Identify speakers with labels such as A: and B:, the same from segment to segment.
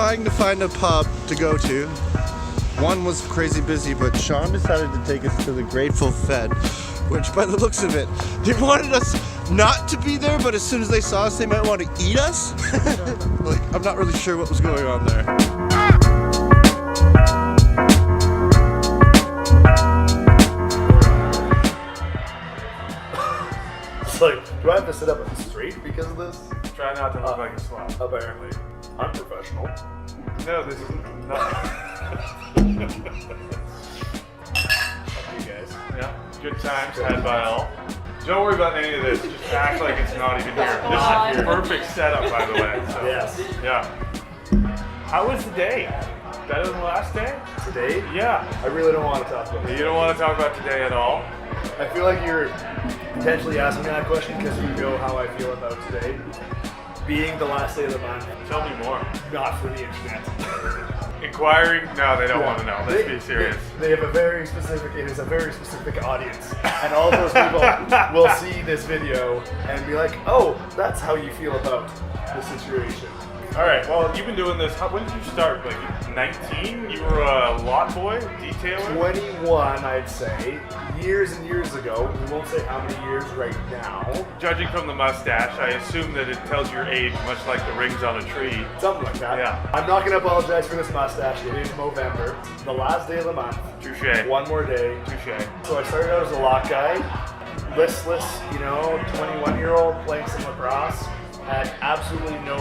A: trying to find a pub to go to. One was crazy busy, but Sean decided to take us to the Grateful Fed, which by the looks of it, they wanted us not to be there, but as soon as they saw us, they might want to eat us. Like, I'm not really sure what was going on there.
B: It's like, do I have to sit up straight because of this?
C: Try not to look like a swab.
B: Apparently. I'm professional.
C: No, this is not.
B: Fuck you guys.
C: Yeah, good times had by all. Don't worry about any of this. Just act like it's not even here. This is perfect setup, by the way. So,
B: Yes.
C: yeah. How was the day? Better than the last day?
B: Today?
C: Yeah.
B: I really don't want to talk about
C: You
B: this.
C: don't want to talk about today at all?
B: I feel like you're potentially asking me that question because you know how I feel about today. Being the last day of the month,
C: Tell me more.
B: not for the internet.
C: Inquiring? No, they don't
B: Yeah.
C: want to know. Let's be serious.
B: They have a very specific, it is a very specific audience. And all those people will see this video and be like, oh, that's how you feel about the situation.
C: All right, well, you've been doing this. When did you start? Like 19? You were a lot boy? Detailer?
B: 21, I'd say. Years and years ago. We won't say how many years right now.
C: Judging from the mustache, I assume that it tells your age, much like the rings on a tree.
B: Something like that.
C: Yeah.
B: I'm not going to apologize for this mustache. It is Movember. The last day of the month.
C: Touche.
B: One more day.
C: Touche.
B: So I started out as a lock guy. Listless, 21-year-old playing some lacrosse. Had absolutely no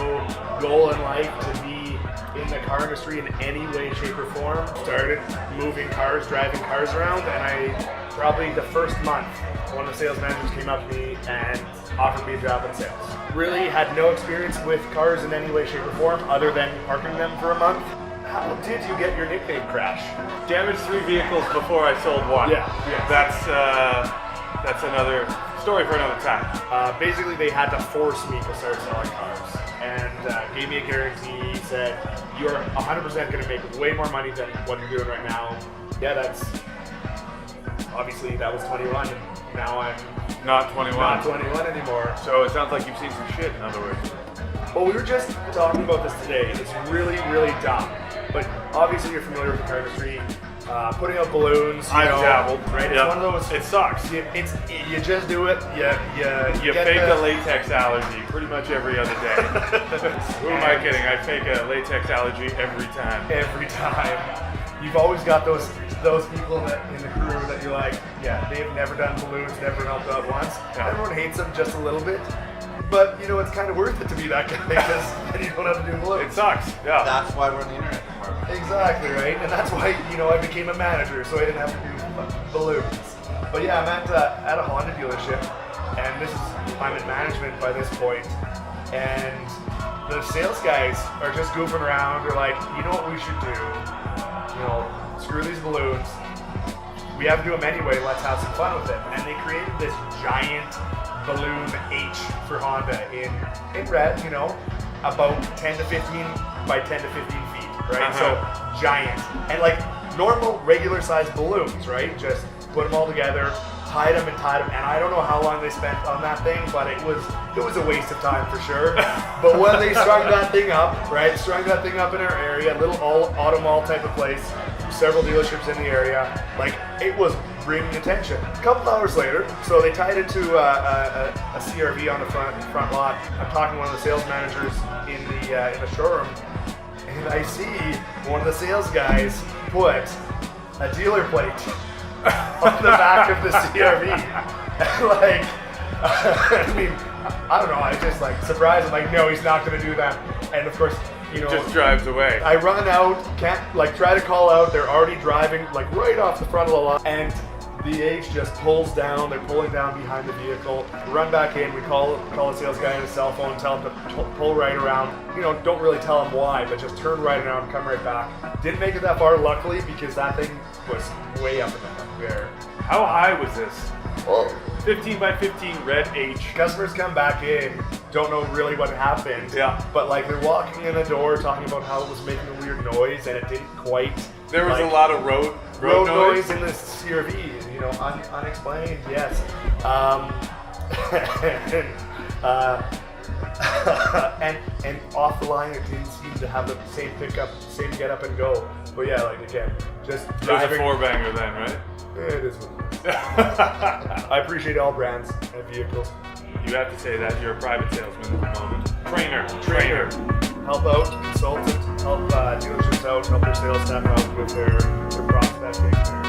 B: goal in life to be in the car industry in any way, shape, or form. Started moving cars, driving cars around, and probably the first month, one of the sales managers came up to me and offered me a job in sales. Really had no experience with cars in any way, shape, or form other than parking them for a month. How did you get your nickname Crash?
C: Damaged 3 vehicles before I sold one.
B: Yeah.
C: That's another story for another time.
B: Basically, they had to force me to start selling cars and gave me a guarantee, said, you're 100% going to make way more money than what you're doing right now. Yeah, obviously that was 21, and now I'm
C: Not 21.
B: not 21 anymore.
C: So it sounds like you've seen some shit, in other words.
B: Well, we were just talking about this today. It's really, really dumb. But obviously you're familiar with the car industry. Putting out balloons,
C: I've dabbled.
B: right? It's
C: Yep.
B: one of those.
C: It sucks.
B: You just do it. You get
C: fake
B: the-
C: a latex allergy pretty much every other day. Who am I kidding? I fake a latex allergy every time.
B: every time. You've always got those people that in the crew that you're like, yeah, they've never done balloons, never helped out once.
C: Yeah.
B: Everyone hates them just a little bit, but it's kind of worth it to be that guy because then you don't have to do balloons.
C: It sucks. Yeah.
A: That's why we're in the internet department.
B: Exactly, right? And that's why, I became a manager, so I didn't have to do balloons. But yeah, I'm at a Honda dealership, and I'm in management by this point, and the sales guys are just goofing around. They're like, you know what we should do? Screw these balloons. We have to do them anyway, let's have some fun with it. And they created this giant balloon H for Honda in red, about 10 to 15 by 10 to 15 feet, right? So giant. And like normal, regular sized balloons, right? Just put them all together, tied them, and I don't know how long they spent on that thing, but it was a waste of time for sure. But when they strung that thing up, right? Strung that thing up in our area, little auto mall type of place, several dealerships in the area, like it was bringing attention. A couple hours later, so they tied it to a CRV on the front lot. I'm talking to one of the sales managers in the showroom, and I see one of the sales guys put a dealer plate on the back of the CRV. Like, I mean, I don't know. I just surprised. I'm like, no, he's not going to do that. And of course,
C: Just drives away.
B: I run out, can't try to call out. They're already driving right off the front of the lot, and the H just pulls down. They're pulling down behind the vehicle. We run back in. We call the sales guy on his cell phone, tell him to pull right around. Don't really tell him why, but just turn right around, come right back. Didn't make it that far, luckily, because that thing was way up in the air.
C: How high was this?
B: Well,
C: 15 by 15 red H.
B: customers come back in, don't know really what happened.
C: Yeah.
B: But they're walking in the door, talking about how it was making a weird noise, and it didn't quite.
C: There was a lot of road noise
B: in this CRV. Unexplained. Yes. and off the line, it didn't seem to have the same pickup, same get up and go. But yeah, like again, just
C: It was a
B: driving.
C: 4-banger then, right?
B: It is what it is. I appreciate all brands and vehicles.
C: You have to say that you're a private salesman at the moment.
B: Trainer, help out, consultant, help dealerships out, help their sales staff out with their prospecting.